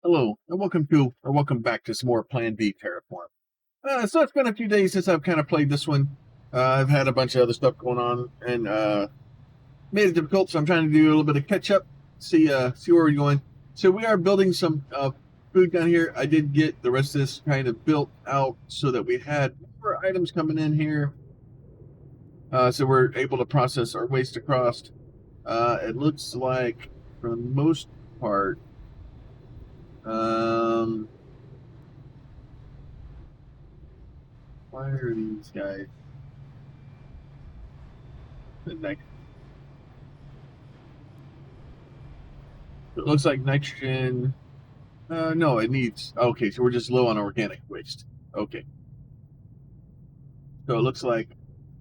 Hello, and welcome back to some more Plan B Terraform. So it's been a few days since I've kind of played this one. I've had a bunch of other stuff going on and made it difficult, so I'm trying to do a little bit of catch up, see where we're going. So we are building some food down here. I did get the rest of this kind of built out so that we had more items coming in here, so we're able to process our waste across. It looks like, for the most part, why are these guys? It looks like nitrogen. No, it needs. Okay, so we're just low on organic waste. Okay, so it looks like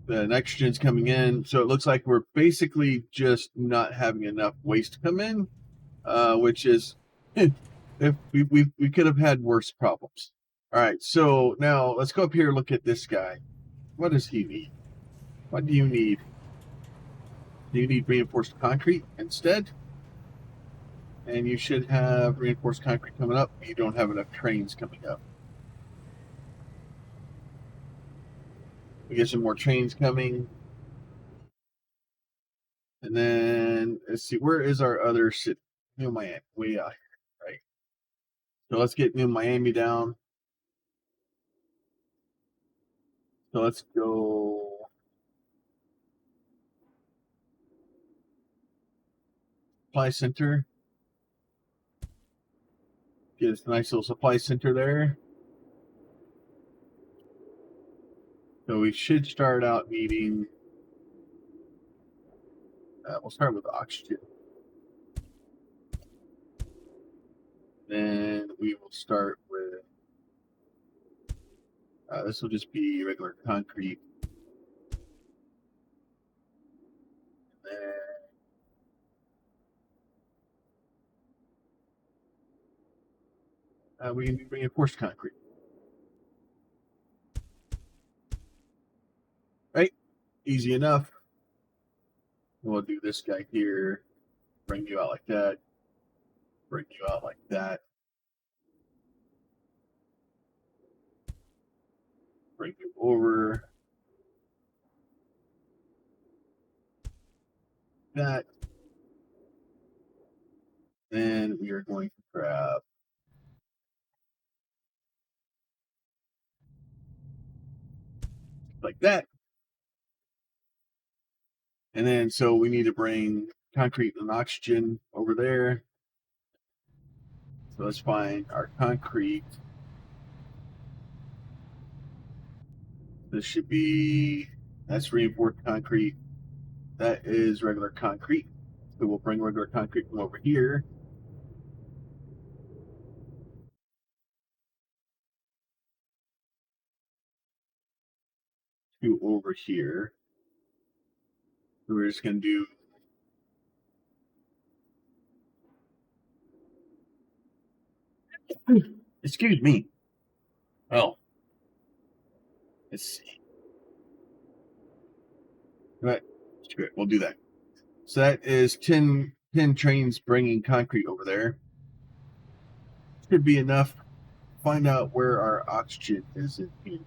the nitrogen's coming in. So it looks like we're basically just not having enough waste come in, which is if we could have had worse problems. All right, so now let's go up here and look at this guy. What does he need? What do you need? Do you need reinforced concrete instead? And you should have reinforced concrete coming up. You don't have enough trains coming up. We get some more trains coming. And then let's see, where is our other city? New Miami, way out here, right? So let's get New Miami down. So let's go supply center. Get us a nice little supply center there. So we should start out needing. We'll start with oxygen. Then we will start with. This will just be regular concrete. We can do reinforced concrete. Right? Easy enough. We'll do this guy here. Bring you out like that. Bring you out like that. Bring you over. That. Then we are going to grab like that. And then so we need to bring concrete and oxygen over there. So let's find our concrete. This should be, that's reinforced concrete. That is regular concrete. So we'll bring regular concrete from over here. To over here. So we're just going to do excuse me. Oh. Let's see. All right. We'll do that. So that is 10 trains bringing concrete over there. Should be enough. Find out where our oxygen is in here.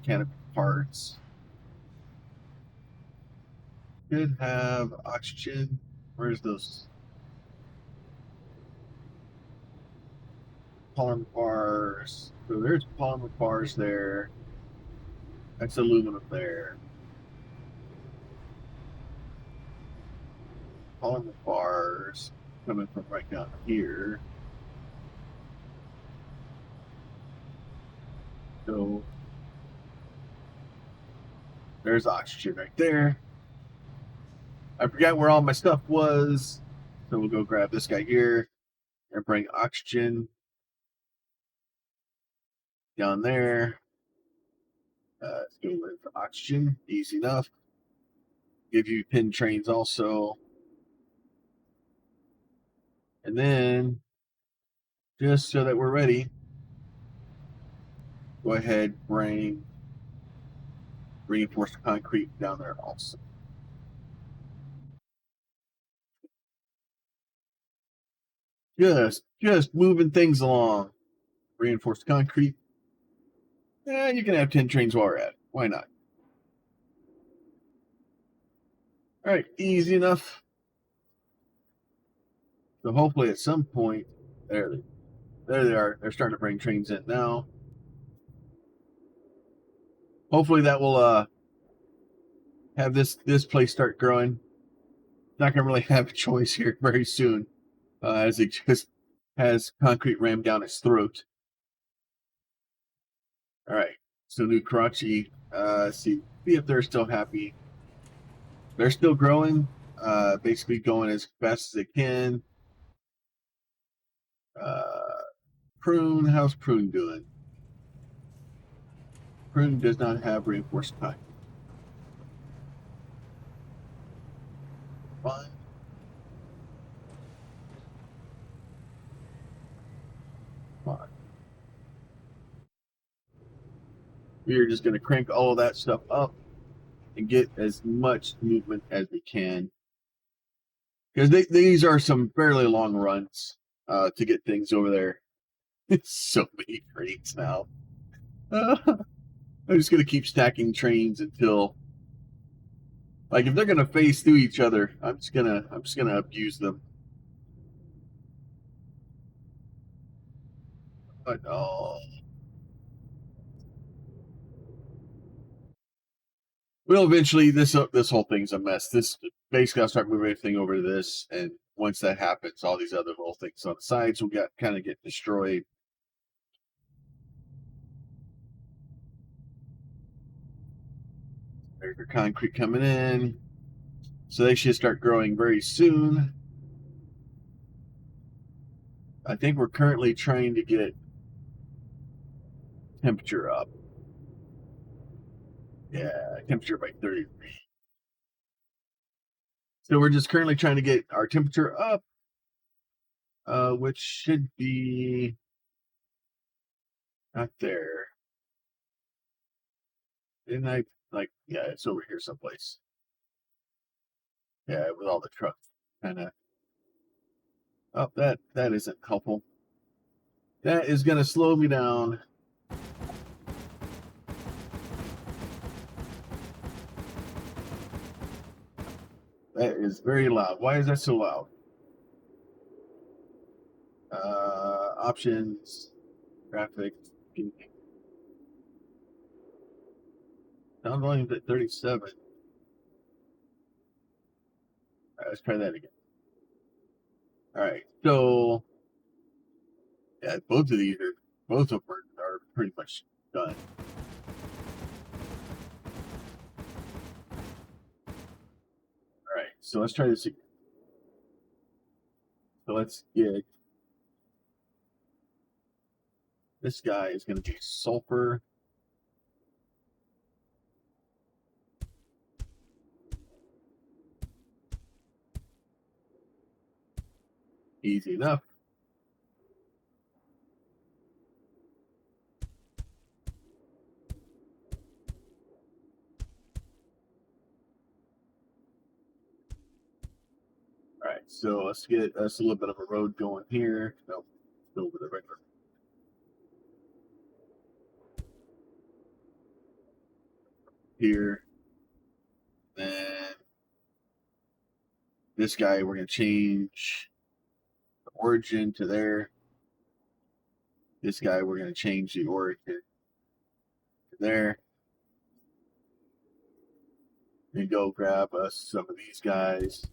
Canopy parts. Should have oxygen. Where's those polymer bars? So there's polymer bars there. That's aluminum there. Polymer bars coming from right down here. So there's oxygen right there. I forgot where all my stuff was. So we'll go grab this guy here and bring oxygen down there. Let's go with oxygen. Easy enough. Give you pin trains also. And then, just so that we're ready, go ahead, bring reinforced concrete down there also. Just moving things along. Reinforced concrete. Yeah, you can have 10 trains while we're at it. Why not? All right, easy enough. So hopefully at some point, there they are. They're starting to bring trains in now. Hopefully that will have this place start growing. Not gonna really have a choice here very soon, as it just has concrete rammed down its throat. All right, so new Karachi. See if they're still happy. They're still growing. Basically going as fast as they can. Prune, how's Prune doing? Prune does not have reinforced concrete. Fine. Fine. We are just going to crank all of that stuff up and get as much movement as we can. Because these are some fairly long runs to get things over there. It's so many trains now. I'm just going to keep stacking trains until, like, if they're going to phase through each other, I'm just gonna abuse them. But oh. Well, eventually, this whole thing's a mess. This basically, I'll start moving everything over to this, and once that happens, all these other little things on the sides will kind of get destroyed. There's your concrete coming in, so they should start growing very soon. I think we're currently trying to get temperature up. Yeah, temperature by 30 degrees. So we're just currently trying to get our temperature up, which should be not there. Didn't I, like, yeah, it's over here someplace. Yeah, with all the trucks kind of. Oh, that isn't helpful. That is going to slow me down. That is very loud. Why is that so loud? Options, graphics, sound volume at 37. All right, let's try that again. All right, so yeah, both of them are pretty much done. All right, so let's try this again. So let's get this guy is going to be sulfur. Easy enough. All right, so let's get us a little bit of a road going here. No, still with a regular. Here. Then this guy, we're going to change the origin to there. This guy, we're going to change the origin to there. And go grab us some of these guys.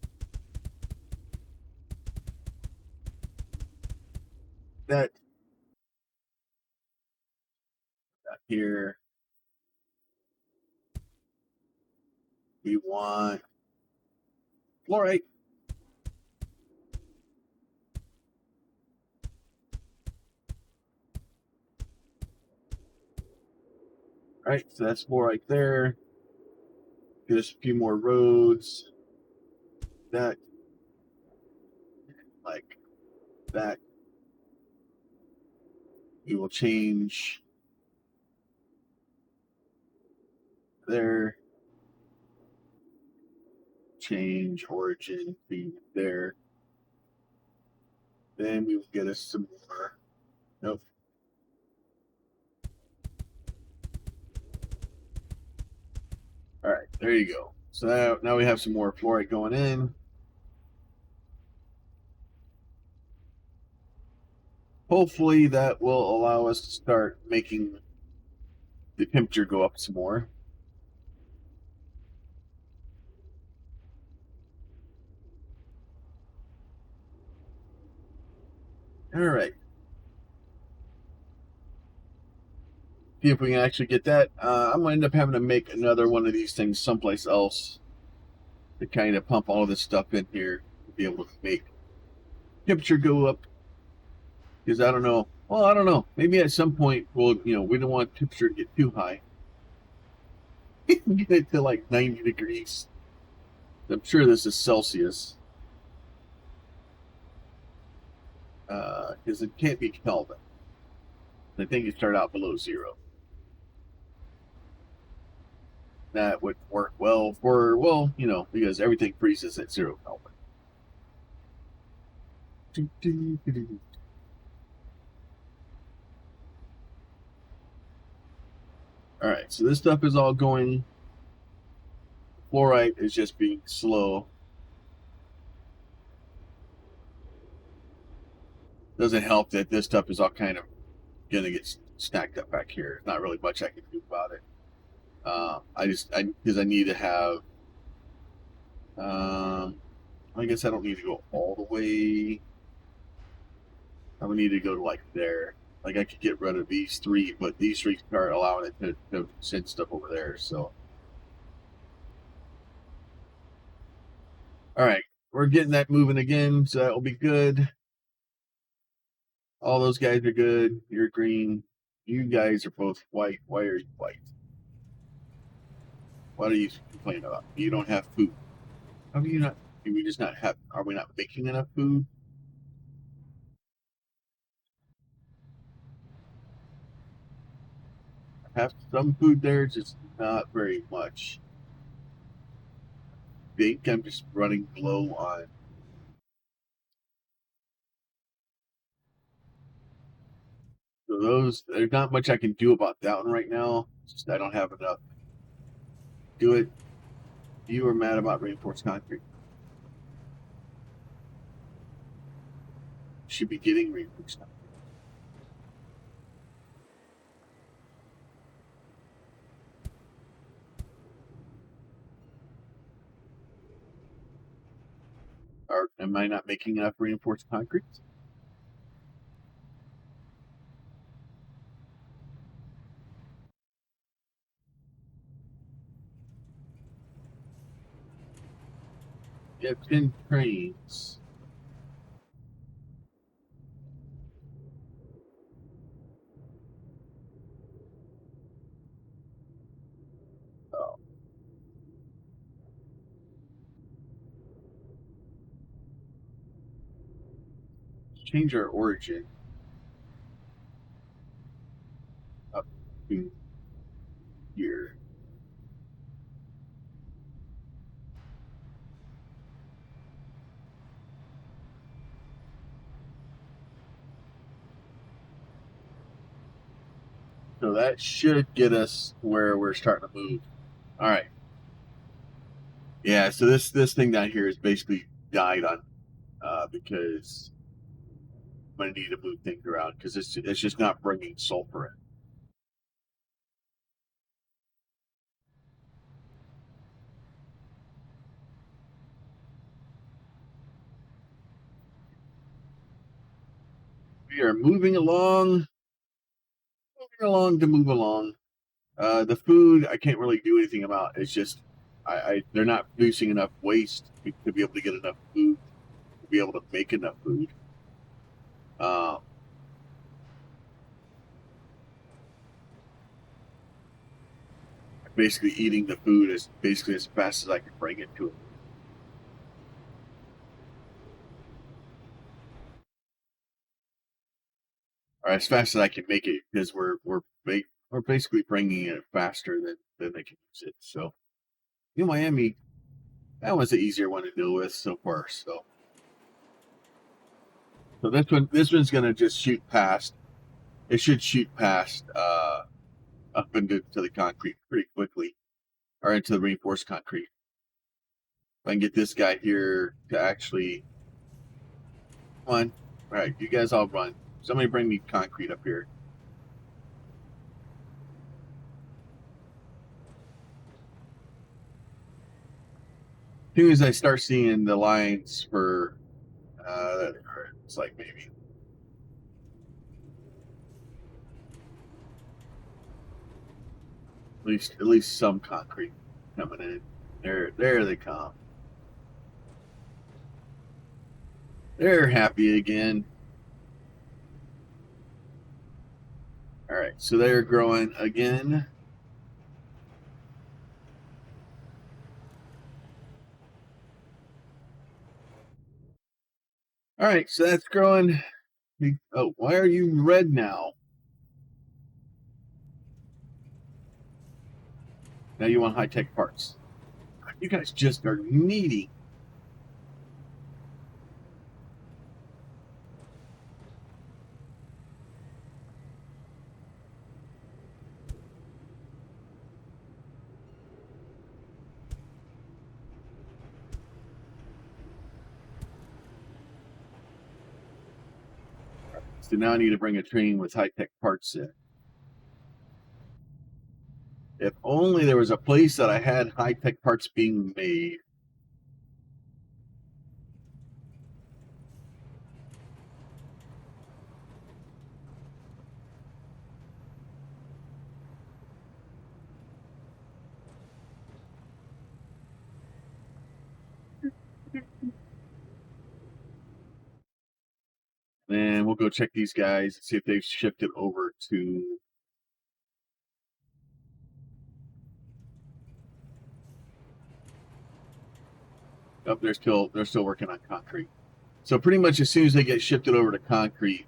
That here. We want fluorite. All right, so that's fluorite there. Just a few more roads. That, like that. We will change there. Change origin be there. Then we will get us some more. Nope. All right, there you go. So now we have some more fluorite going in. Hopefully that will allow us to start making the temperature go up some more. All right. See if we can actually get that. I'm going to end up having to make another one of these things someplace else to kind of pump all this stuff in here to be able to make temperature go up. Because I don't know. Well, I don't know. Maybe at some point, we don't want temperature to get too high. Get it to like 90 degrees. I'm sure this is Celsius. Because it can't be Kelvin. I think it started out below zero. That would work well because everything freezes at 0 Kelvin. All right, so this stuff is all going. Fluorite is just being slow. Doesn't help that this stuff is all kind of gonna get stacked up back here. Not really much I can do about it. Because I need to have. I guess I don't need to go all the way. I would need to go to like there. Like I could get rid of these three, but these three are allowing it to send stuff over there. So, all right, we're getting that moving again, so that will be good. All those guys are good. You're green. You guys are both white. Why are you white? What are you complaining about? You don't have food. How do you not? Do we just not have? Are we not making enough food? I have some food there, just not very much. I think I'm just running low on. So there's not much I can do about that one right now. Just I don't have enough. Do it. You are mad about reinforced concrete. Should be getting reinforced concrete. Or am I not making enough reinforced concrete? You have 10 trains. Oh. Change our origin up to here. So that should get us where we're starting to move. All right. Yeah, so this thing down here is basically died on because I'm going to need to move things around because it's just not bringing sulfur in. We are moving along to move along. The food I can't really do anything about. It's just they're not producing enough waste to be able to get enough food to be able to make enough food. Basically eating the food as fast as I can bring it to them. Or as fast as I can make it because we're basically bringing it faster than they can use it. So, Miami, that was the easier one to deal with so far. So, So this one's gonna just shoot past. It should shoot past up into the concrete pretty quickly, or into the reinforced concrete. If I can get this guy here to actually come on. All right, you guys all run. Somebody bring me concrete up here. As soon as I start seeing the lines for it's like maybe at least some concrete coming in. There they come. They're happy again. All right, so they're growing again. All right, so that's growing. Oh, why are you red now? Now you want high-tech parts. You guys just are needy. So now I need to bring a train with high-tech parts in. If only there was a place that I had high-tech parts being made. Then we'll go check these guys and see if they've shifted over to. Oh, they're still working on concrete. So pretty much as soon as they get shifted over to concrete,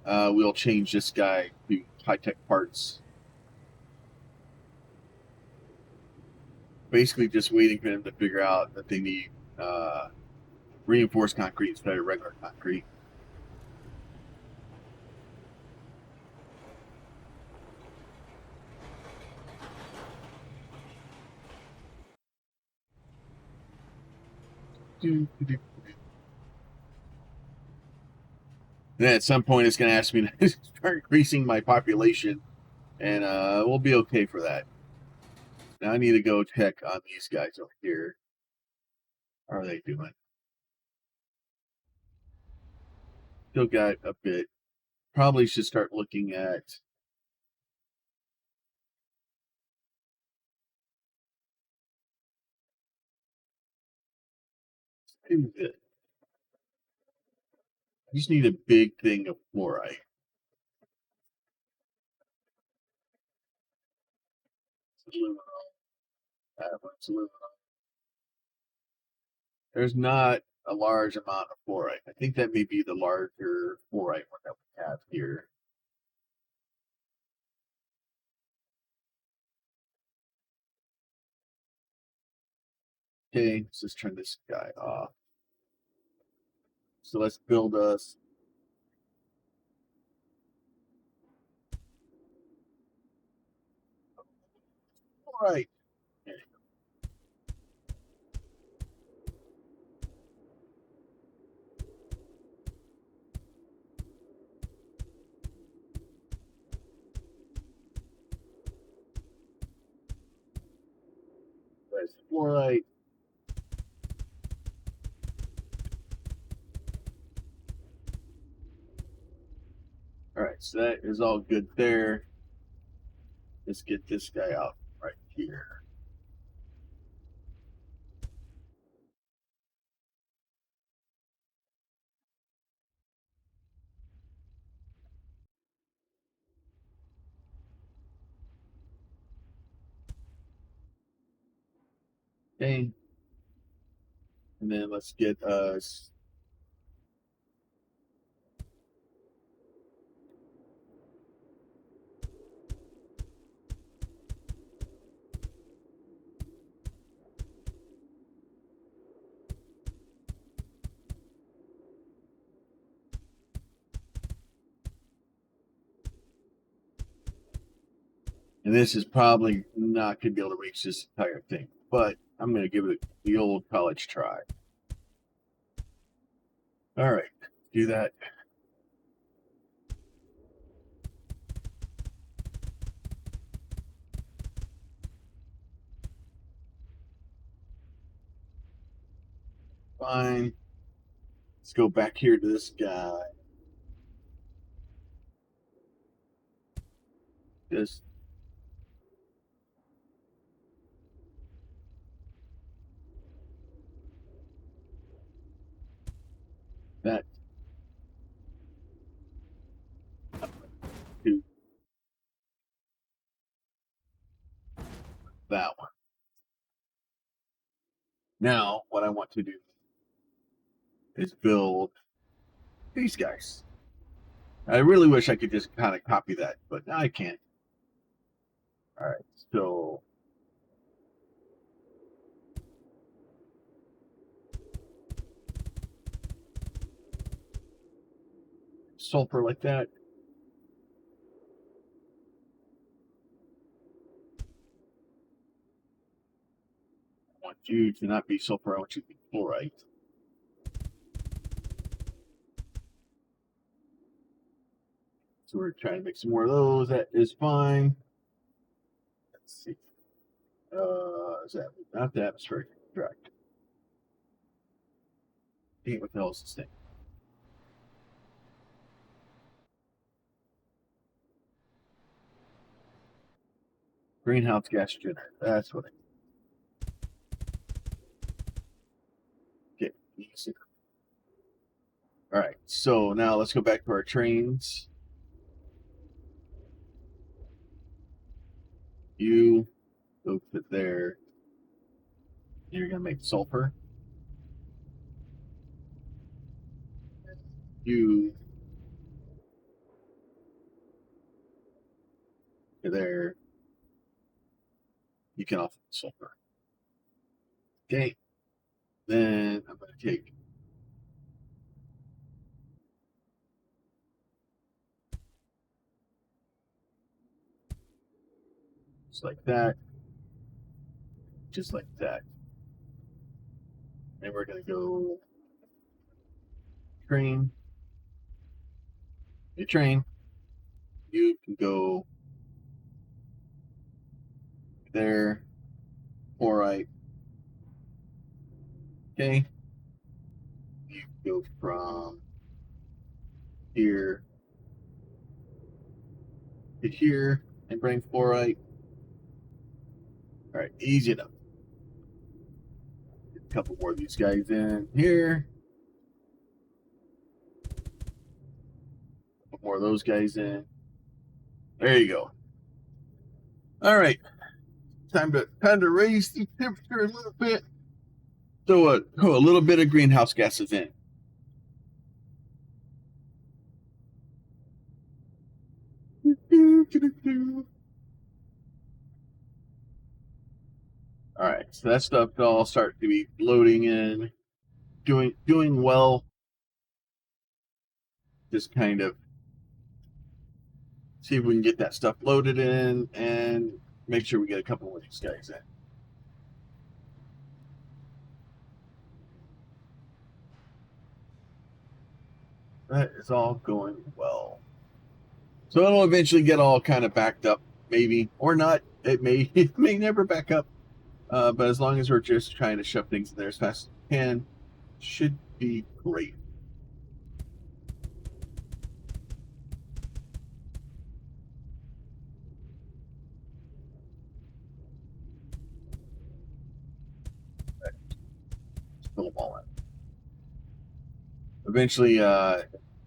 we'll change this guy to high-tech parts. Basically just waiting for them to figure out that they need reinforced concrete instead of regular concrete. And then at some point it's going to ask me to start increasing my population, and we'll be okay for that. Now I need to go check on these guys over here. How are they doing? Still got a bit. Probably should start looking at. I just need a big thing of fluorite. There's not a large amount of fluorite. I think that may be the larger fluorite one that we have here. Okay, let's just turn this guy off. So let's build us. All right. Let's fluorite. All right, so that is all good there. Let's get this guy out right here. Okay. And then let's get us. And this is probably not going to be able to reach this entire thing, but I'm going to give it the old college try. All right, do that. Fine. Let's go back here to this guy. Just that to that one. Now, what I want to do is build these guys. I really wish I could just kind of copy that, but I can't. All right, so sulfur like that. I want you to not be sulfur, I want you to be fluorite. So we're trying to make some more of those. That is fine. Let's see. Is that not the atmospheric direct? What the hell is this thing? Greenhouse gas generator. That's what I get. Easy. All right. So now let's go back to our trains. You go to there. You're gonna make sulfur. You there. You can also sulfur. Okay. Then I'm gonna take just like that. Just like that. And we're gonna go train. You train. You can go there. All right. Okay. You go from here to here and bring fluorite. All right, easy enough. Get a couple more of these guys in here. A couple more of those guys in. There you go. All right, time to raise the temperature a little bit. Throw a little bit of greenhouse gases in. All right, so that stuff all start to be loading in, doing well. Just kind of see if we can get that stuff loaded in and make sure we get a couple of these guys in. That is all going well. So it'll eventually get all kind of backed up, maybe, or not. It may never back up. But as long as we're just trying to shove things in there as fast as we can, should be great. Fill them all in. Eventually,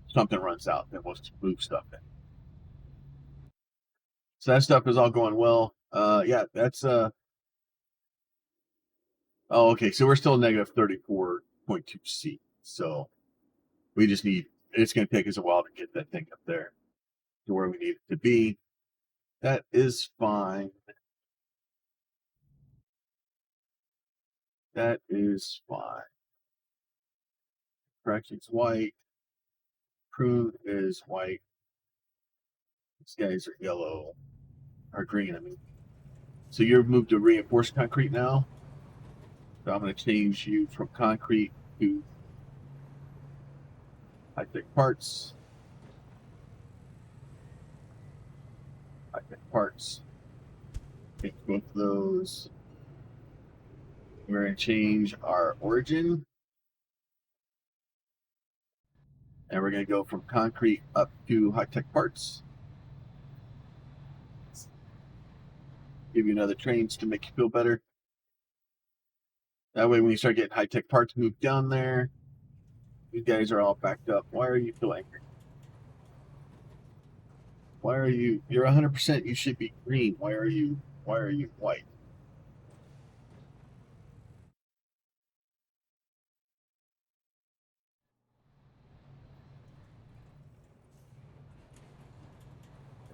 something runs out, then we'll move stuff in. So that stuff is all going well. Yeah, that's oh, okay. So we're still negative 34.2 C. So we just need. It's going to take us a while to get that thing up there to where we need it to be. That is fine. That is fine. Correction's white. Prune is white. These guys are yellow. or green, I mean. So you're moved to reinforced concrete now. So I'm going to change you from concrete to high-tech parts. High-tech parts. Change both of those. We're going to change our origin. And we're going to go from concrete up to high-tech parts. Give you another trains to make you feel better. That way when you start getting high-tech parts moved down there, you guys are all backed up. Why are you so angry? Why are you? You're 100%. You should be green. Why are you white?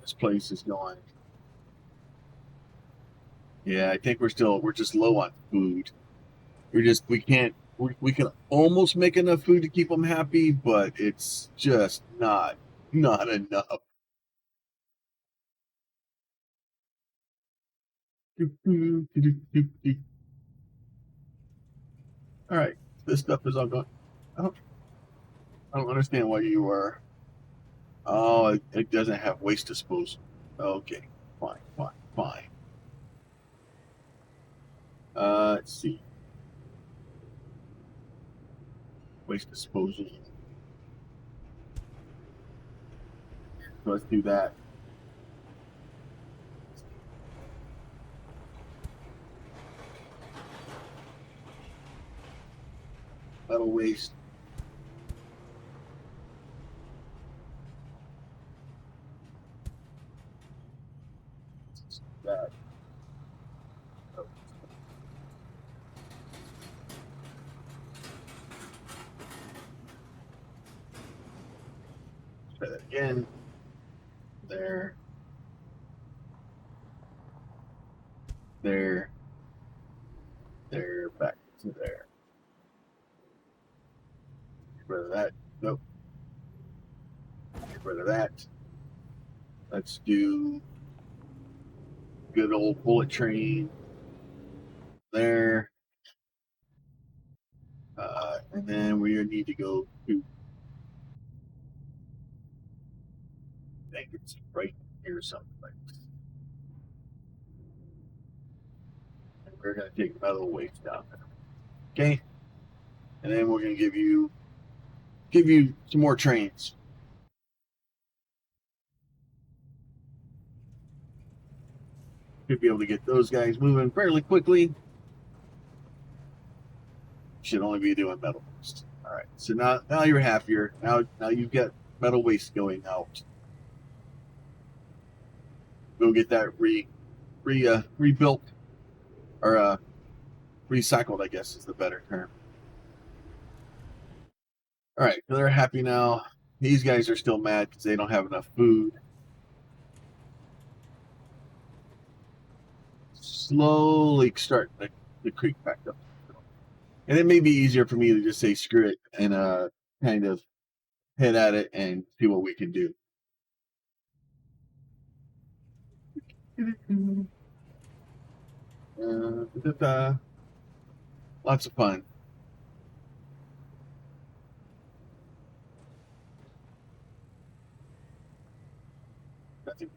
This place is going. Yeah, I think we're just low on food. We can't, we can almost make enough food to keep them happy, but it's just not enough. All right, this stuff is all gone. I don't understand why you are. Oh, it doesn't have waste disposal. Okay, fine. Let's see. Waste disposal. So let's do that. Metal waste. That. Oh. Try that again. There. There. There. Back to there. Get rid of that. Nope. Get rid of that. Let's do good old bullet train there. And then we need to go to, I think it's right here someplace. And we're going to take metal waste down there. Okay? And then we're going to give you some more trains. Should be able to get those guys moving fairly quickly. Should only be doing metal waste. All right. So now you're happier. Now you've got metal waste going out. Go get that rebuilt or recycled, I guess is the better term. All right, so they're happy now. These guys are still mad because they don't have enough food. Slowly start the creek back up. And it may be easier for me to just say screw it and kind of head at it and see what we can do. Lots of fun. Nothing.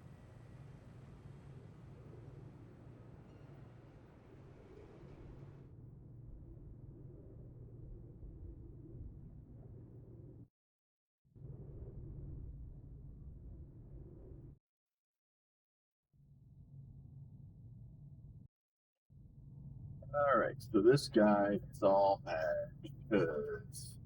All right, so this guy is all mad because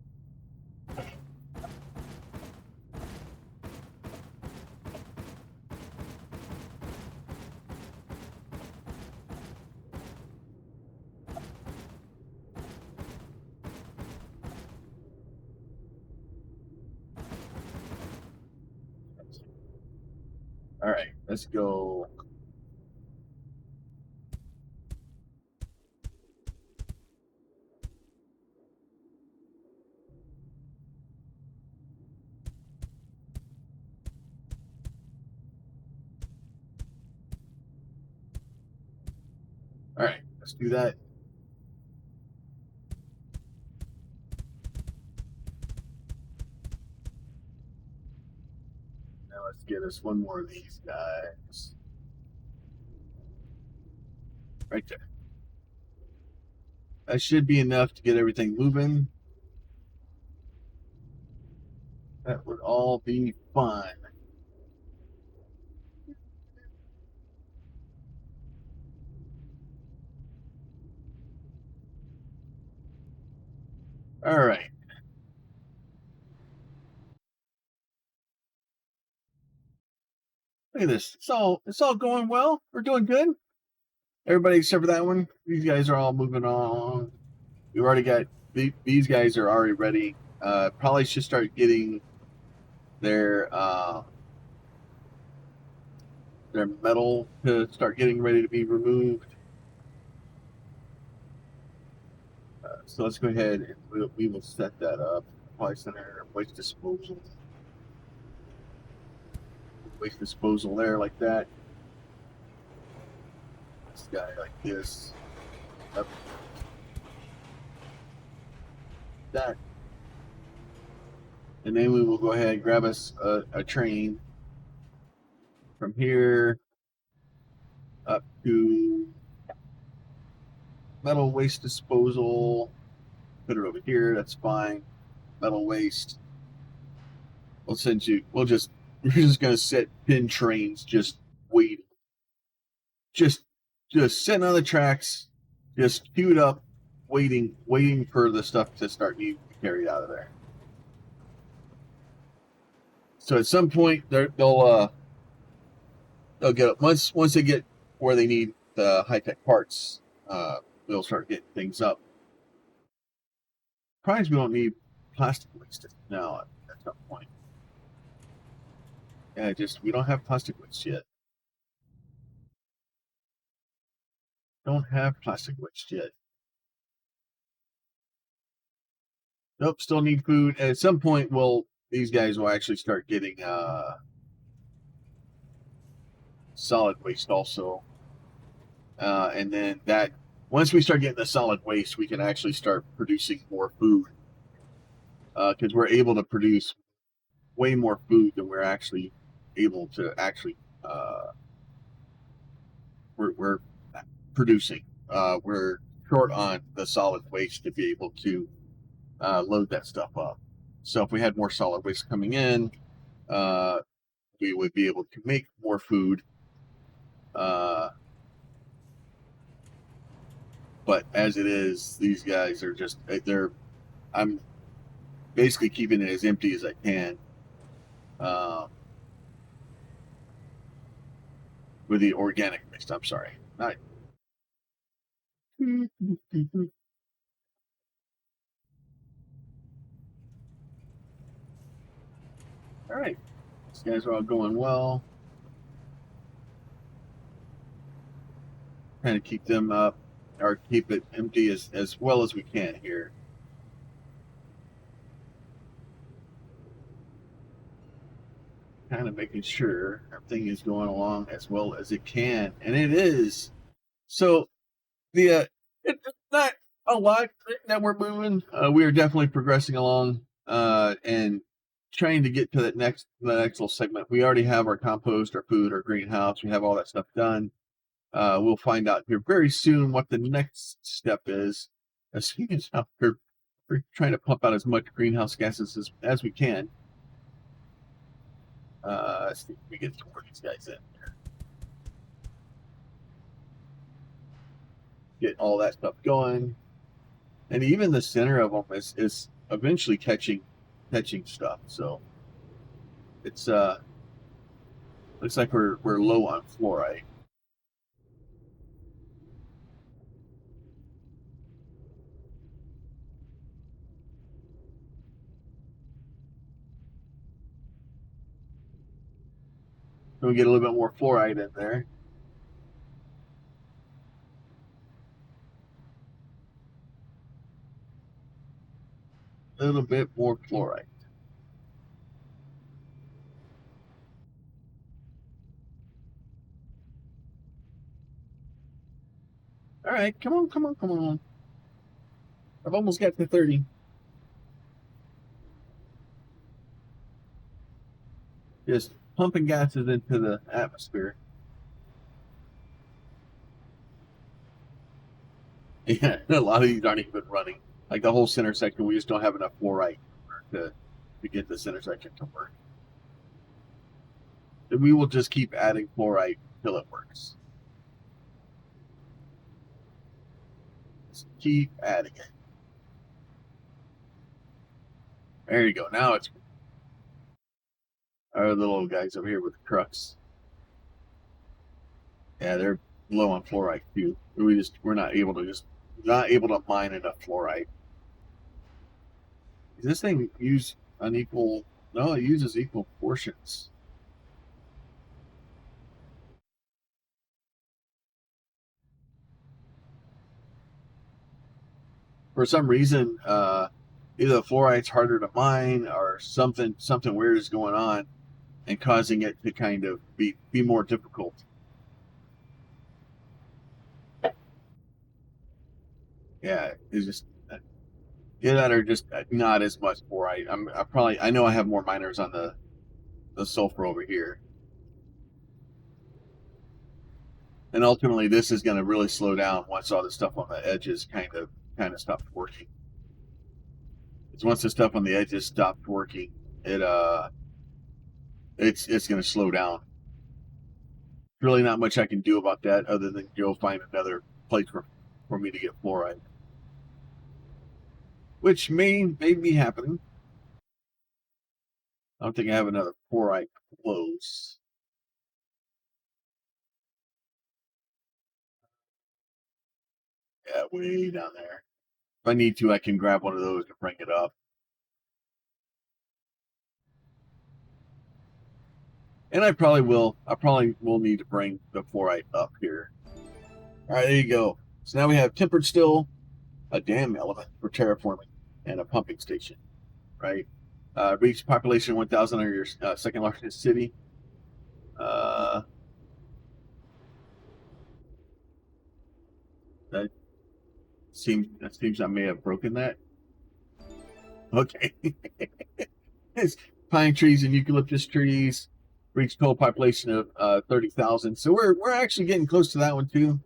all right, let's go. Let's do that. Now let's get us one more of these guys. Right there. That should be enough to get everything moving. That would all be fine. All right. Look at this. It's all going well. We're doing good. Everybody except for that one. These guys are all moving on. We've already got these guys are already ready. Probably should start getting their metal to start getting ready to be removed. So let's go ahead and we will set that up. Supply center, waste disposal there like that. This guy like this. Up. That. And then we will go ahead and grab us a train from here up to metal waste disposal. Put it over here. That's fine. Metal waste. We'll send you. We're just gonna set pin trains just waiting. Just sitting on the tracks, just queued up, waiting for the stuff to start being carried out of there. So at some point they'll get once they get where they need the high tech parts, they'll start getting things up. Probably we don't need plastic waste now at some point. Yeah, we don't have plastic waste yet. Don't have plastic waste yet. Nope, still need food. At some point, these guys will actually start getting solid waste also. And then once we start getting the solid waste, we can actually start producing more food. Because we're able to produce way more food than we're actually able to we're producing. We're short on the solid waste to be able to load that stuff up. So if we had more solid waste coming in, we would be able to make more food. But as it is, these guys are I'm basically keeping it as empty as I can. With the organic waste, I'm sorry. Not. All right. These guys are all going well. Trying to keep them up or keep it empty as well as we can here. Kind of making sure everything is going along as well as it can, and it is. So it's not a lot that we're moving. We are definitely progressing along and trying to get to the next little segment. We already have our compost, our food, our greenhouse. We have all that stuff done. We'll find out here very soon what the next step is. As soon as we're trying to pump out as much greenhouse gases as we can. Let's see if we get some more of these guys in here. Get all that stuff going. And even the center of them is eventually catching stuff. So it's looks like we're low on fluoride. So we get a little bit more fluoride in there. A little bit more fluoride. All right, come on, come on, come on. I've almost got to 30. Just pumping gases into the atmosphere. Yeah, a lot of these aren't even running. Like the whole center section, we just don't have enough fluorite to get the center section to work. And we will just keep adding fluorite until it works. Just keep adding it. There you go. Now it's our little guys over here with the trucks. Yeah, they're low on fluorite too. We're not able to mine enough fluorite. Does this thing use unequal? No, it uses equal portions. For some reason, either the fluorite's harder to mine or something weird is going on and causing it to kind of be more difficult. Yeah, it's just that are just not as much fluorite. I know I have more miners on the sulfur over here. And ultimately, this is going to really slow down once all the stuff on the edges kind of stops working. Because once the stuff on the edges stops working, it's going to slow down. Really, not much I can do about that other than go find another place for me to get fluoride, which may be happening. I don't think I have another fluoride close. Yeah, way down there. If I need to, I can grab one of those and bring it up. And I probably will need to bring the fluoride up here. All right, there you go. So now we have tempered still, a dam element for terraforming, and a pumping station, right? Reach population 1,000 or your second largest city. That seems I may have broken that. Okay. It's pine trees and eucalyptus trees. Reach total population of 30,000. So we're actually getting close to that one too.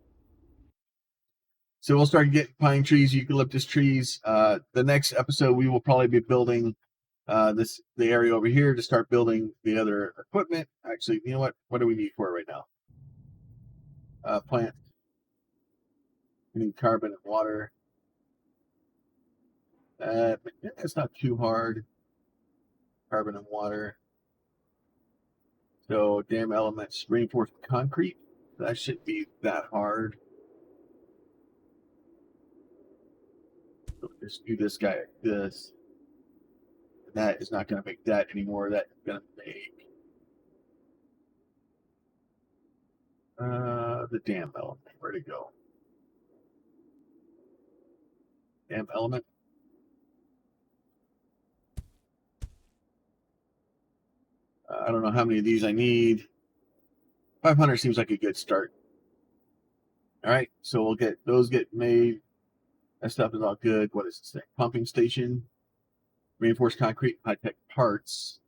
So we'll start getting pine trees, eucalyptus trees. The next episode we will probably be building the area over here to start building the other equipment. Actually, you know what? What do we need for it right now? Plant. We need carbon and water. But it's not too hard. Carbon and water. So dam elements, reinforced concrete. That shouldn't be that hard. So just do this guy like this. That is not going to make that anymore. That's going to make the dam element. Where to go? Dam element. I don't know how many of these I need. 500 seems like a good start. All right, so we'll get those get made. That stuff is all good. What is this thing? Pumping station, reinforced concrete, high tech parts.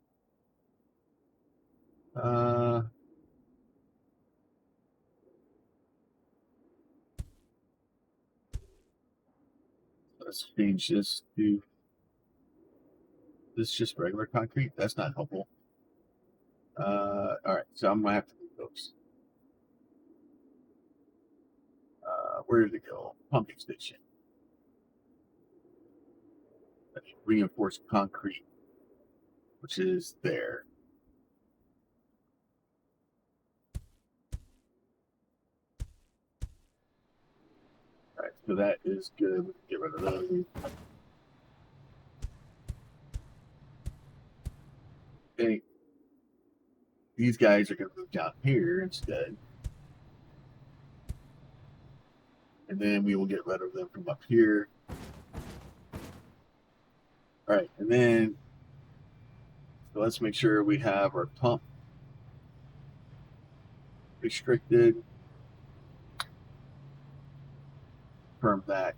Let's change this to this just regular concrete. That's not helpful. All right, so I'm gonna have to move those. Where did it go? Pumping station. Reinforced concrete, which is there. All right, so that is good. We can get rid of those. Okay. These guys are going to move down here instead. And then we will get rid of them from up here. All right, and then so let's make sure we have our pump restricted. confirm that.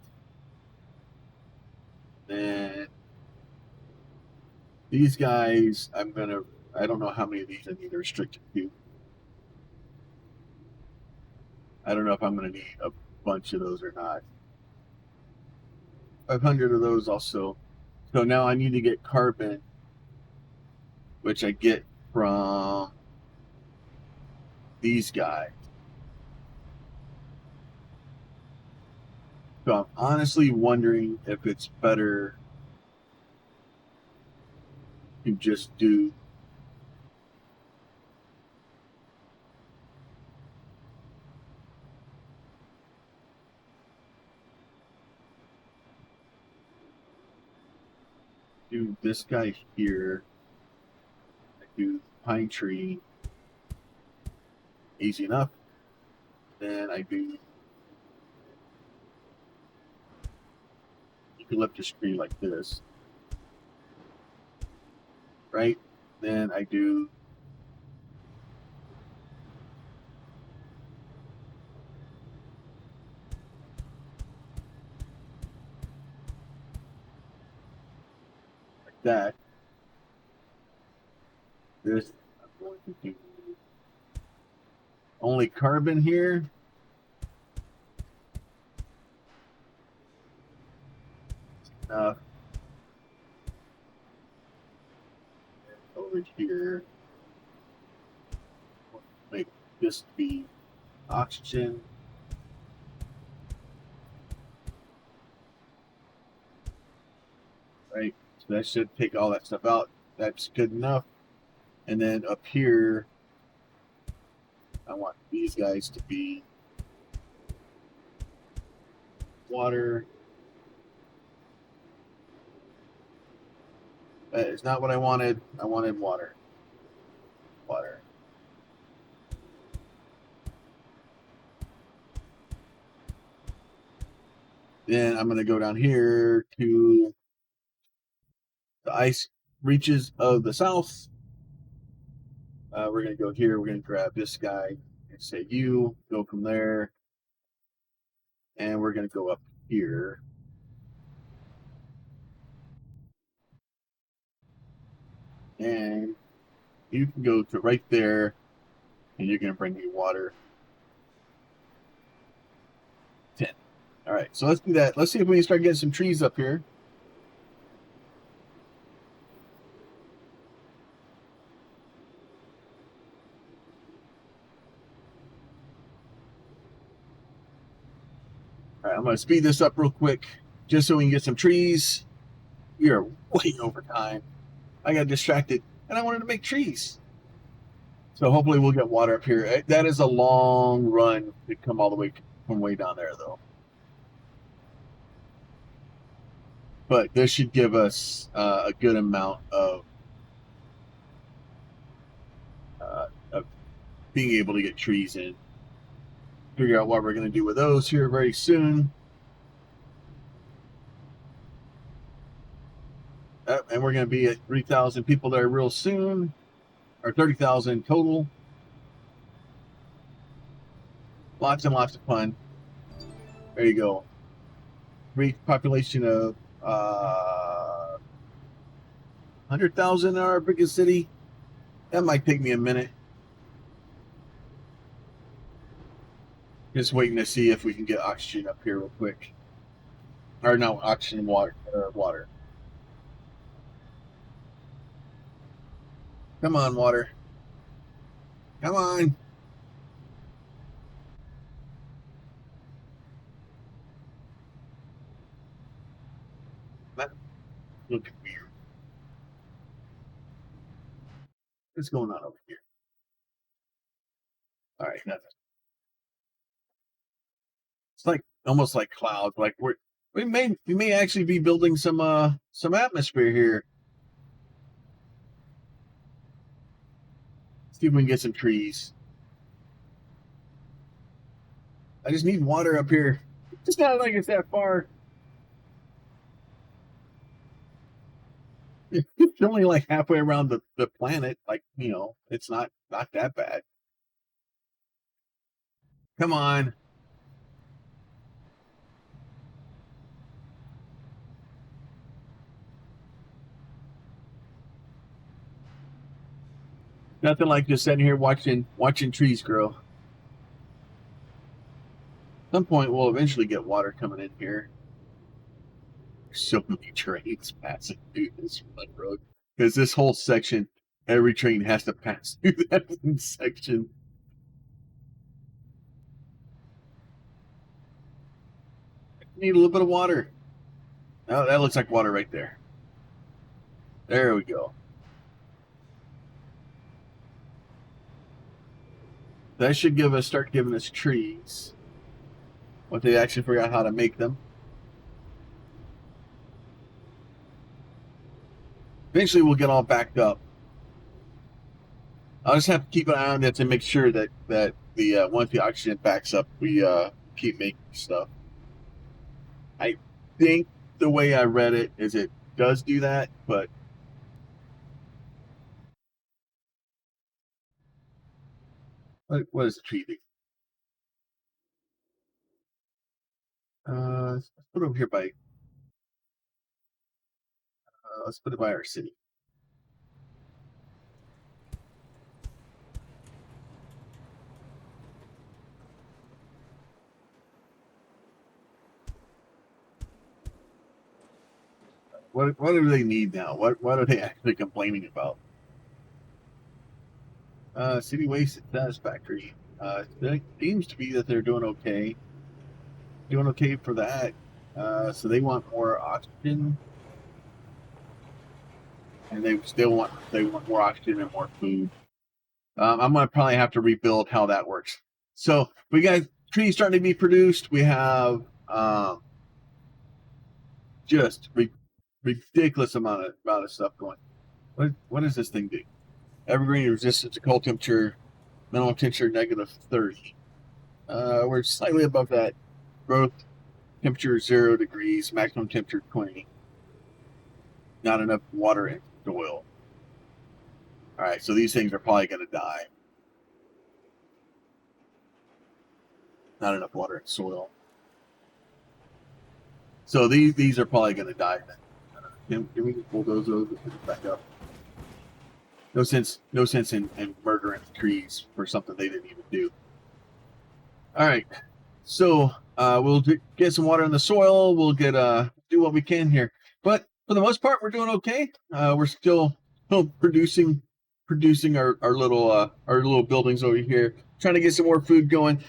Then these guys, I don't know how many of these I need to restrict it to. I don't know if I'm going to need a bunch of those or not. 500 of those also. So now I need to get carbon, which I get from these guys. So I'm honestly wondering if it's better to just do this guy here. I do pine tree, easy enough. Then I do eucalyptus tree like this, right? Then I do like that. This I'm going to do only carbon here. Over here, make this be oxygen. Right, so that should take all that stuff out. That's good enough. And then up here, I want these guys to be water. That is not what I wanted. I wanted water. Water. Then I'm going to go down here to the ice reaches of the south. We're going to go here. We're going to grab this guy and say you, go from there. And we're going to go up here. And you can go to right there, and you're going to bring me water. 10. All right, so let's do that. Let's see if we can start getting some trees up here. All right, I'm going to speed this up real quick just so we can get some trees. We are way over time. I got distracted, and I wanted to make trees. So hopefully we'll get water up here. That is a long run to come all the way from way down there, though. But this should give us a good amount of being able to get trees in. Figure out what we're going to do with those here very soon. And we're going to be at 3,000 people there real soon, or 30,000 total. Lots and lots of fun. There you go. Reach population of 100,000 in our biggest city. That might take me a minute. Just waiting to see if we can get oxygen up here real quick. Or no, oxygen, water. Water. Come on, water. Come on. That looking weird. What's going on over here? All right, nothing. It's like almost like clouds. Like we may actually be building some atmosphere here. See if we can get some trees. I just need water up here. It's not like it's that far. It's only like halfway around the planet. Like, it's not that bad. Come on. Nothing like just sitting here watching trees grow. At some point, we'll eventually get water coming in here. There's so many trains passing through this road because this whole section, every train has to pass through that section. Need a little bit of water. Oh, that looks like water right there. There we go. That should start giving us trees. Once they actually figure out how to make them. Eventually we'll get all backed up. I'll just have to keep an eye on that to make sure that the once the oxygen backs up, we keep making stuff. I think the way I read it is it does do that, but what is the tree thing? Let's put it over here by. Let's put it by our city. What do they need now? What are they actually complaining about? City waste satisfactory. It seems to be that they're doing okay. Doing okay for that. So they want more oxygen, and they want more oxygen and more food. I'm gonna probably have to rebuild how that works. So we got trees starting to be produced. We have just ridiculous amount of stuff going. What does this thing do? Evergreen resistance to cold temperature, minimum temperature -30. We're slightly above that. Growth temperature 0 degrees, maximum temperature 20. Not enough water in soil. All right, so these things are probably going to die. Not enough water in soil. So these are probably going to die then. Can we bulldoze those and put it back up? No sense in murdering trees for something they didn't even do. All right, so we'll get some water in the soil. We'll get do what we can here, but for the most part, we're doing okay. We're still producing our little buildings over here. Trying to get some more food going.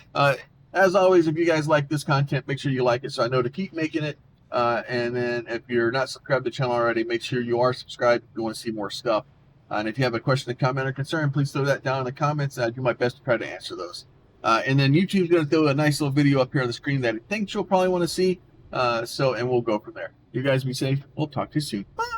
As always, if you guys like this content, make sure you like it so I know to keep making it. And then if you're not subscribed to the channel already, make sure you are subscribed if you want to see more stuff. And if you have a question, a comment, or concern, please throw that down in the comments. I'll do my best to try to answer those. And then YouTube's going to throw a nice little video up here on the screen that I think you'll probably want to see. And we'll go from there. You guys be safe. We'll talk to you soon. Bye.